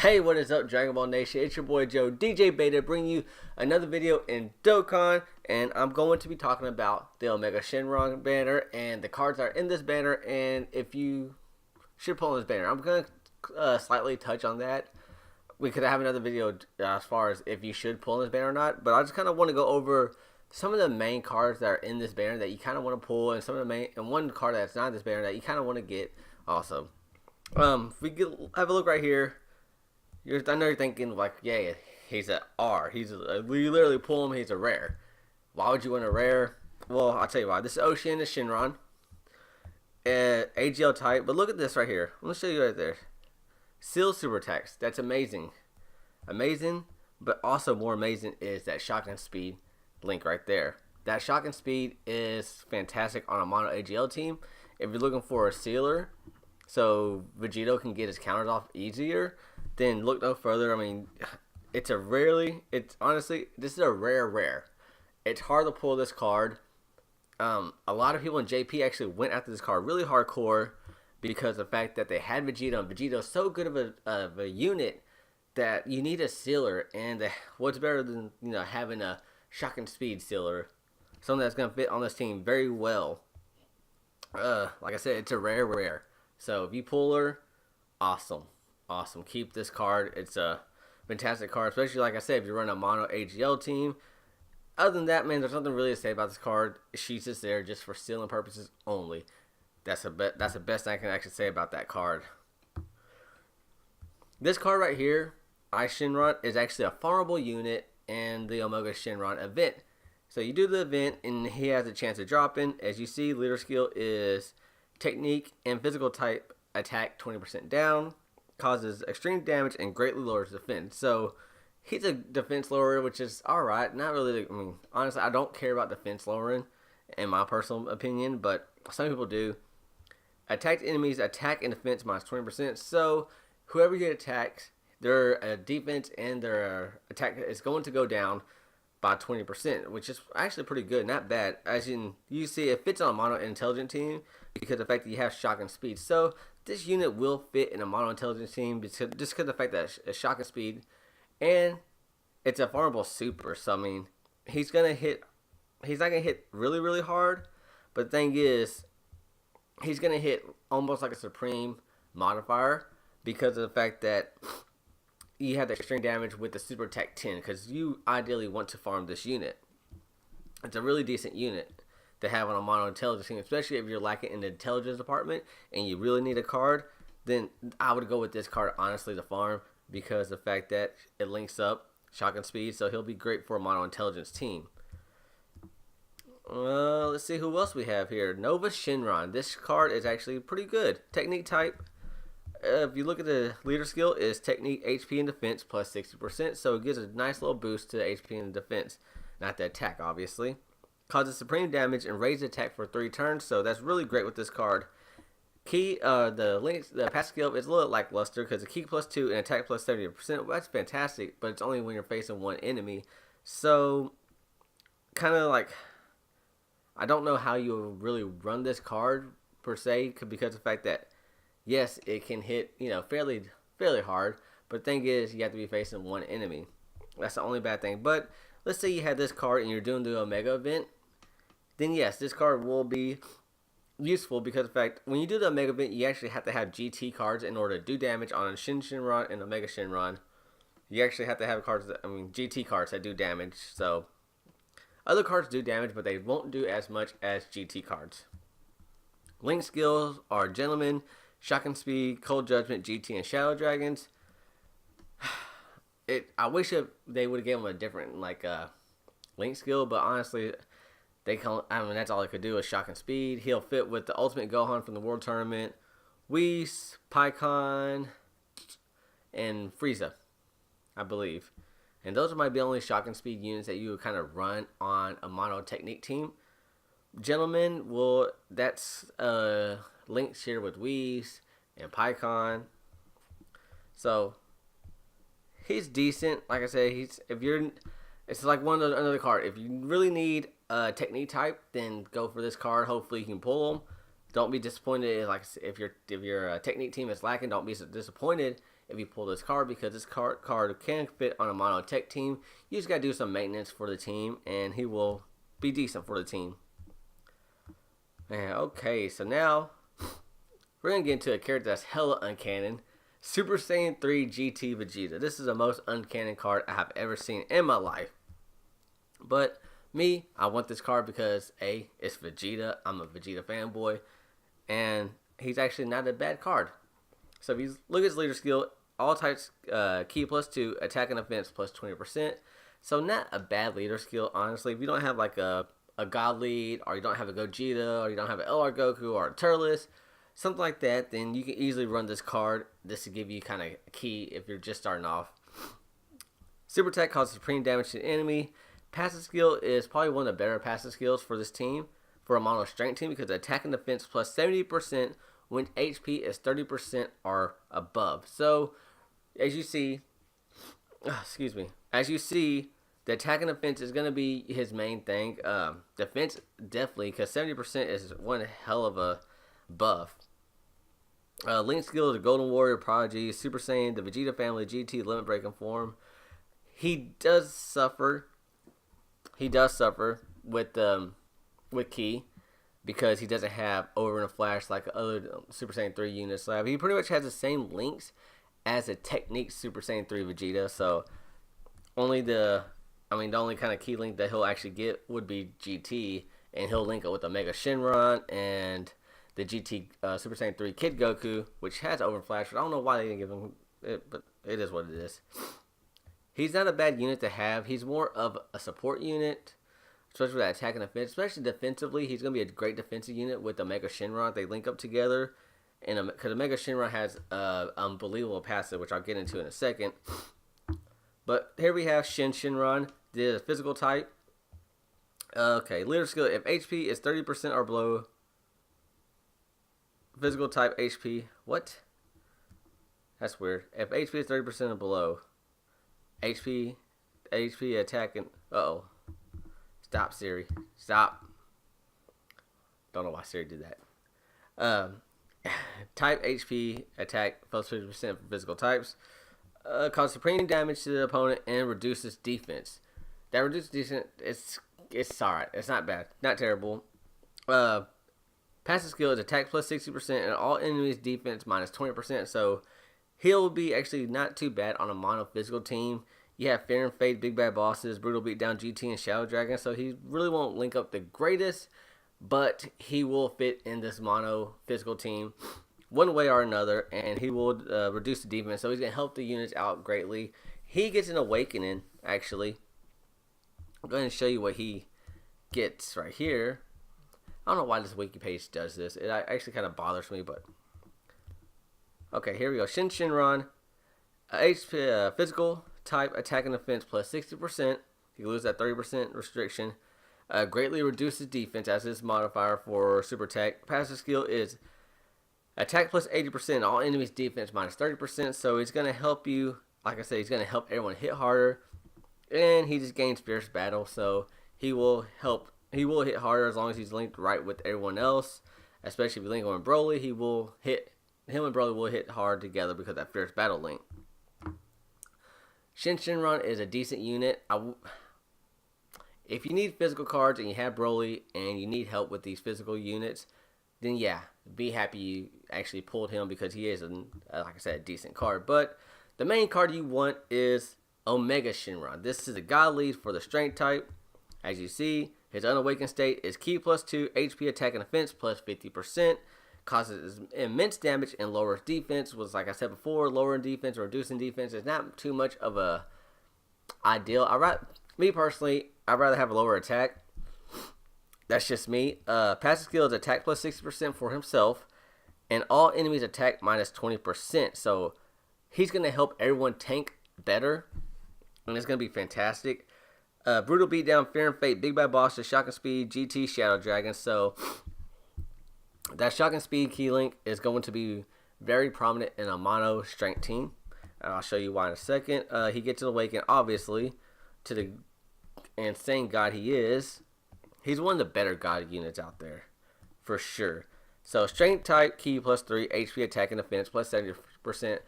Hey, what is up, Dragon Ball Nation? It's your boy Joe, DJ Beta, bringing you another video in Dokkan, and I'm going to be talking about the Omega Shenron banner and the cards that are in this banner, and if you should pull in this banner. I'm going to slightly touch on that. We could have another video as far as if you should pull in this banner or not, but I just kind of want to go over some of the main cards that are in this banner that you kind of want to pull, and some of the main, and one card that's not in this banner that you kind of want to get also. If we have a look right here. I know you're thinking, like, yeah, he's an R. We literally pull him, he's a rare. Why would you want a rare? Well, I'll tell you why. This is Ocean, is Shenron. AGL type. But look at this right here. I'm going to show you right there. Seal Super Text. That's amazing. Amazing, but also more amazing is that Shotgun Speed link right there. That Shotgun Speed is fantastic on a mono AGL team. If you're looking for a sealer, so Vegito can get his counters off easier, then look no further. I mean, honestly, this is a rare. It's hard to pull this card. A lot of people in JP actually went after this card really hardcore because of the fact that they had Vegito, and Vegito's so good of a unit that you need a sealer, and what's better than having a Shotgun Speed sealer, something that's gonna fit on this team very well. Like I said, it's a rare. So if you pull her, awesome. Keep this card. It's a fantastic card, especially like I said, if you run a mono AGL team. Other than that, man, there's nothing really to say about this card. She's just there just for sealing purposes only. That's the best I can actually say about that card. This card right here, Shenron, is actually a farmable unit in the Omega Shenron event. So you do the event, and he has a chance to drop in. As you see, leader skill is technique and physical type attack 20% down. Causes extreme damage and greatly lowers defense. So he's a defense lower, which is alright. Not really. I mean, honestly, I don't care about defense lowering, in my personal opinion, but some people do. Attacked enemies attack and defense minus 20%. So whoever you attacks, their defense and their attack is going to go down by 20%, which is actually pretty good, not bad. As you see, it fits on a mono intelligent team because of the fact that you have Shotgun Speed. So this unit will fit in a mono intelligence team just because of the fact that it's Shotgun Speed, and it's a farmable super. So I mean, he's not gonna hit really hard, but the thing is, he's gonna hit almost like a supreme modifier because of the fact that you have the extreme damage with the super attack 10, because you ideally want to farm this unit. It's a really decent unit to have on a mono intelligence team, especially if you're lacking in the intelligence department and you really need a card. Then I would go with this card honestly to farm because the fact that it links up Shotgun Speed, so he'll be great for a mono intelligence team. Let's see who else we have here. Nova Shenron. This card is actually pretty good. Technique type. If you look at the leader skill, is technique, HP, and defense plus 60%, so it gives a nice little boost to the HP and the defense, not the attack, obviously. Causes supreme damage and raises attack for 3 turns, so that's really great with this card. The passive skill is a little lackluster because the key plus 2 and attack plus 70%. Well, that's fantastic, but it's only when you're facing one enemy. So, kind of like, I don't know how you really run this card per se because of the fact that, yes, it can hit fairly hard, but the thing is, you have to be facing one enemy. That's the only bad thing. But let's say you had this card and you're doing the Omega event, then yes, this card will be useful because of the fact when you do the Omega event, you actually have to have GT cards in order to do damage on Shenron and Omega Shenron. You actually have to have GT cards that do damage. So other cards do damage, but they won't do as much as GT cards. Link skills are Gentleman, Shotgun Speed, Cold Judgment, GT, and Shadow Dragons. I wish they would have given him a different link skill, but honestly, that's all he could do is Shotgun Speed. He'll fit with the Ultimate Gohan from the World Tournament, Whis, Pycon, and Frieza, I believe. And those might be the only Shotgun Speed units that you would kind of run on a mono technique team. Gentlemen, that's linked here with Whis and Pycon. So he's decent. Like I said, it's like another card. If you really need a technique type, then go for this card. Hopefully you can pull them. Don't be disappointed. Like if your technique team is lacking, don't be disappointed if you pull this card, because this card can fit on a mono tech team. You just gotta do some maintenance for the team, and he will be decent for the team. Man, okay, so now we're gonna get into a character that's hella uncanon. Super Saiyan 3 GT Vegeta. This is the most uncanon card I have ever seen in my life. But me, I want this card because A, it's Vegeta. I'm a Vegeta fanboy. And he's actually not a bad card. So if you look at his leader skill, all types key +2, attack and defense +20%. So not a bad leader skill, honestly. If you don't have like a God lead, or you don't have a Gogeta, or you don't have an LR Goku, or a Turles, something like that, then you can easily run this card. This to give you kind of a key if you're just starting off. Super attack causes supreme damage to the enemy. Passive skill is probably one of the better passive skills for this team, for a mono strength team, because attack and defense +70% when HP is 30% or above. So, as you see, as you see, the attack and defense is going to be his main thing. Defense, definitely, because 70% is one hell of a buff. Link skill is the Golden Warrior, Prodigy, Super Saiyan, the Vegeta family, GT, limit breaking form. He does suffer with Ki, because he doesn't have Over and a Flash like other Super Saiyan 3 units have. He pretty much has the same links as a Technique Super Saiyan 3 Vegeta, so the only kind of key link that he'll actually get would be GT, and he'll link it with Omega Shenron and the GT Super Saiyan 3 Kid Goku, which has Over and Flash, but I don't know why they didn't give him it, but it is what it is. He's not a bad unit to have. He's more of a support unit, especially with that attack and defense. Especially defensively, he's going to be a great defensive unit with Omega Shenron. They link up together, and because Omega Shenron has unbelievable passive, which I'll get into in a second. But here we have Shenron, the physical type. Okay, leader skill. If HP is 30% or below, physical type HP. What? That's weird. If HP is 30% or below, HP attacking. Uh-oh. Stop, Siri. Stop. Don't know why Siri did that. Type HP attack +50% for physical types. Cause supreme damage to the opponent and reduces defense. That reduces defense. It's alright. It's not bad. Not terrible. Passive skill is attack +60% and all enemies defense -20%. So he'll be actually not too bad on a mono physical team. You have Fear and Fate, Big Bad Bosses, Brutal Beatdown, GT, and Shadow Dragon. So he really won't link up the greatest, but he will fit in this mono physical team one way or another, and he will reduce the defense. So he's going to help the units out greatly. He gets an awakening, actually. I'm going to show you what he gets right here. I don't know why this wiki page does this. It actually kind of bothers me, but okay, here we go. Shenron, HP, physical type, attack and defense +60%. You can lose that 30% restriction. Greatly reduces defense as his modifier for super attack. Passive skill is attack +80%. All enemies defense -30%. So he's gonna help you. Like I said, he's gonna help everyone hit harder, and he just gains fierce battle. So he will help. He will hit harder as long as he's linked right with everyone else. Especially if you link him with Broly, he will hit. Him and Broly will hit hard together because of that fierce battle link. Shenron is a decent unit. If you need physical cards and you have Broly and you need help with these physical units, then yeah, be happy you actually pulled him, because he is, like I said, a decent card. But the main card you want is Omega Shenron. This is a God lead for the strength type. As you see, his unawakened state is Ki +2, HP attack and defense +50%. Causes immense damage and lowers defense. Was, like I said before, lowering defense or reducing defense is not too much of a ideal. Me personally, I'd rather have a lower attack. That's just me. Passive skill is attack +60% for himself, and all enemies attack -20%. So he's gonna help everyone tank better, and it's gonna be fantastic. Brutal Beatdown, Fear and Fate, Big Bad Boss, Shock and Speed, GT, Shadow Dragon. So that Shock and Speed key link is going to be very prominent in a mono strength team. And I'll show you why in a second. He gets an awaken, obviously, to the insane god he is. He's one of the better god units out there, for sure. So strength type, Ki +3, HP attack and defense +70%.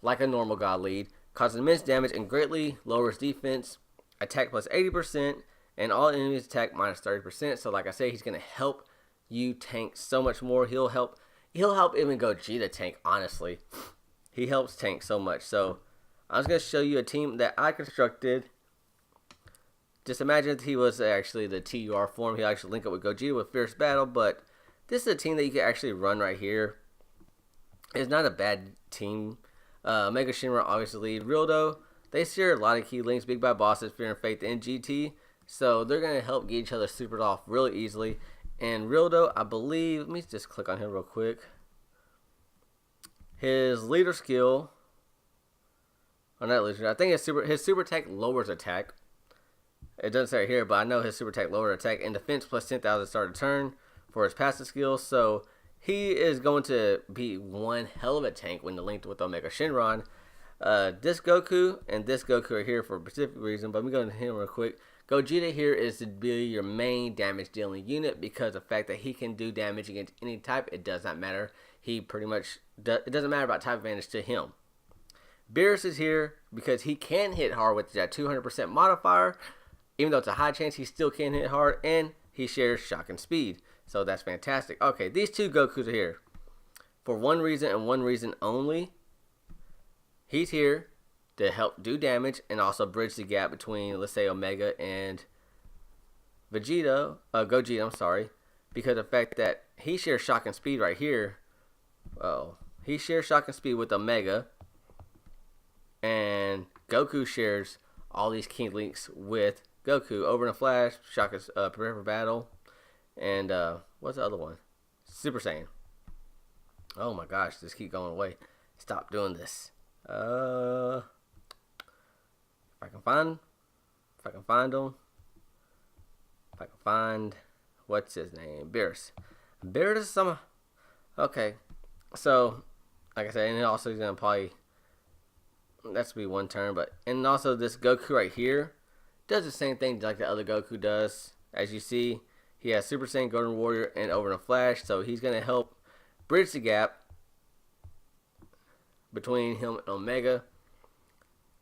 like a normal god lead, causes immense damage and greatly lowers defense, attack plus 80%, and all enemies attack minus 30%. So like I say, he's going to help you tank so much more. He'll help even Gogeta tank, honestly. He helps tank so much. So I was going to show you a team that I constructed. Just imagine if he was actually the TUR form. He'll actually link up with Gogeta with Fierce Battle, but this is a team that you can actually run right here. It's not a bad team. Mega Shenron obviously lead. Rildo, they share a lot of key links. Big Bad Bosses, Fear and Faith, and GT. So they're going to help get each other supered off really easily. And Rildo, I believe, let me just click on him real quick. His leader skill, or not leader, I think his super attack lowers attack. It doesn't say it here, but I know his super attack lowered attack and defense plus 10,000 start of turn for his passive skills. So he is going to be one hell of a tank when linked with Omega Shenron. This Goku and this Goku are here for a specific reason, but let me go into him real quick. Gogeta here is to be your main damage dealing unit because of the fact that he can do damage against any type. It does not matter. He pretty much it doesn't matter about type advantage to him. Beerus is here because he can hit hard with that 200% modifier. Even though it's a high chance, he still can hit hard, and he shares shock and speed. So that's fantastic. Okay, these two Gokus are here for one reason and one reason only. He's here to help do damage and also bridge the gap between, let's say, Omega and Gogeta, I'm sorry, because of the fact that he shares shock and speed right here. Well, he shares shock and speed with Omega, and Goku shares all these key links with Goku. Over in a flash, shock is prepare for battle, and what's the other one? Super Saiyan. Oh my gosh, just keep going away. Stop doing this. If I can find what's his name, Beerus. Okay, so like I said, and also he's gonna probably that's be one turn, but and also this Goku right here does the same thing like the other Goku does. As you see, he has Super Saiyan, Golden Warrior, and Over in a Flash, so he's gonna help bridge the gap between him and Omega.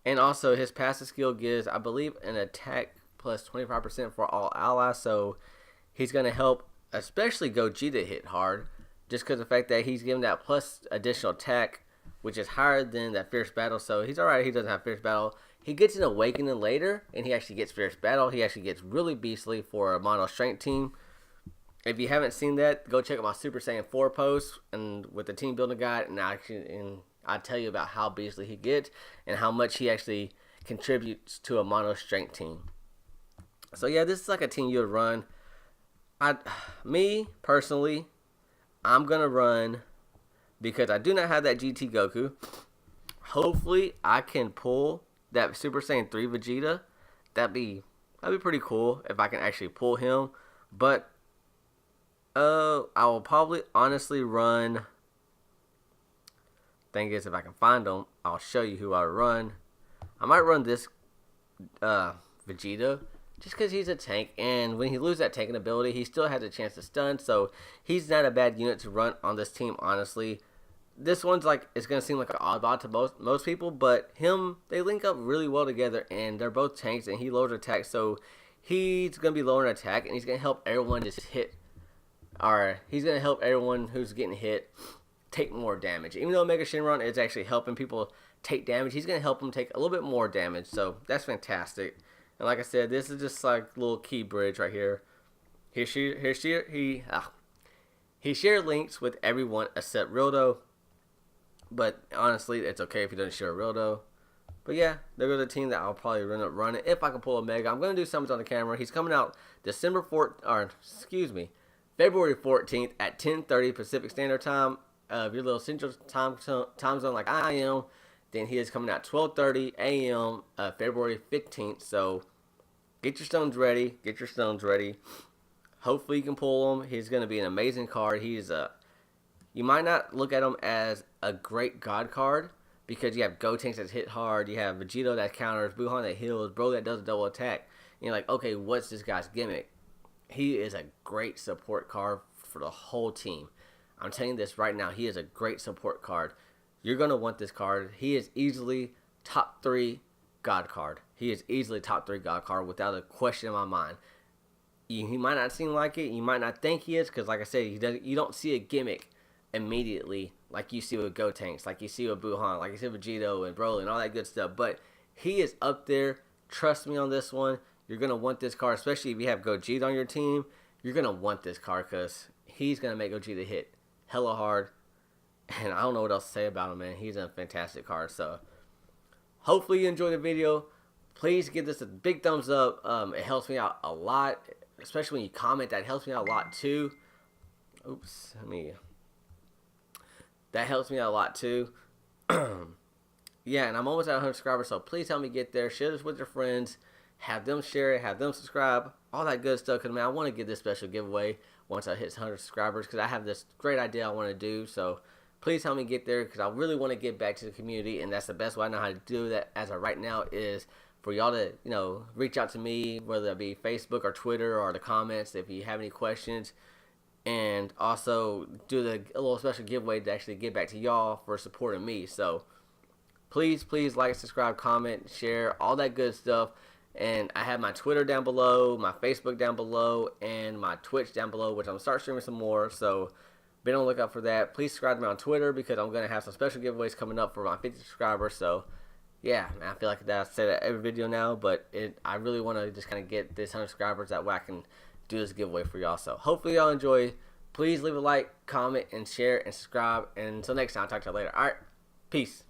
And also his passive skill gives, I believe, an attack plus 25% for all allies. So he's going to help especially Gogeta hit hard just because of the fact that he's given that plus additional attack, which is higher than that Fierce Battle. So he's alright. He doesn't have Fierce Battle. He gets an Awakening later, and he actually gets Fierce Battle. He actually gets really beastly for a mono strength team. If you haven't seen that, go check out my Super Saiyan 4 post and with the team building guide, and I tell you about how beastly he gets and how much he actually contributes to a mono strength team. So yeah, this is like a team you would run. Me personally, I'm gonna run because I do not have that GT Goku. Hopefully, I can pull that Super Saiyan 3 Vegeta. That'd be pretty cool if I can actually pull him. But I will probably honestly run. Thing is, if I can find them, I'll show you who I run. I might run this Vegeta just because he's a tank, and when he loses that tanking ability, he still has a chance to stun, so he's not a bad unit to run on this team, honestly. This one's like, it's going to seem like an oddball to most people, but they link up really well together, and they're both tanks, and he lowers attack, so he's going to be lowering attack, and he's going to help everyone just hit, or he's going to help everyone who's getting hit take more damage. Even though Mega Shenron is actually helping people take damage, he's going to help them take a little bit more damage, so that's fantastic. And like I said, this is just like a little key bridge right here. He shared links with everyone except Rildo, but honestly, it's okay if he doesn't share Rildo. But yeah, there goes a team that I'll probably end up running if I can pull a Mega. I'm going to do something on the camera. He's coming out February 14th at 10:30 Pacific Standard Time. If you're a little Central time zone like I am, then he is coming out 12:30 a.m. February 15th. So get your stones ready. Hopefully you can pull him. He's going to be an amazing card. You might not look at him as a great god card because you have Gotenks that hit hard. You have Vegito that counters, Buhan that heals, Bro that does a double attack. And you're like, okay, what's this guy's gimmick? He is a great support card for the whole team. I'm telling you this right now. He is a great support card. You're going to want this card. He is easily top 3 God card. He is easily top 3 God card without a question in my mind. He might not seem like it. You might not think he is because, like I said, you don't see a gimmick immediately like you see with Gotenks, like you see with Buhan, like you see with Vegito and Broly and all that good stuff. But he is up there. Trust me on this one. You're going to want this card, especially if you have Gogeta on your team. You're going to want this card because he's going to make Gogeta hit hella hard. And I don't know what else to say about him, man. He's a fantastic card. So hopefully you enjoyed the video. Please give this a big thumbs up. It helps me out a lot, especially when you comment. That helps me out a lot too. Oops, that helps me out a lot too. Yeah, and I'm almost at 100 subscribers, so please help me get there. Share this with your friends. Have them share it. Have them subscribe. All that good stuff. Because, man, I want to get this special giveaway once I hit 100 subscribers because I have this great idea I want to do. So please help me get there because I really want to get back to the community, and that's the best way I know how to do that as of right now is for y'all to, reach out to me, whether it be Facebook or Twitter or the comments if you have any questions, and also do a little special giveaway to actually get back to y'all for supporting me. So please like, subscribe, comment, share, all that good stuff. And I have my Twitter down below, my Facebook down below, and my Twitch down below, which I'm going to start streaming some more. So be on the lookout for that. Please subscribe to me on Twitter because I'm going to have some special giveaways coming up for my 50 subscribers. So yeah, man, I feel like I say that every video now, but I really want to just kind of get this 100 subscribers. That way I can do this giveaway for y'all. So hopefully y'all enjoy. Please leave a like, comment, and share, and subscribe. And until next time, I'll talk to y'all later. All right, peace.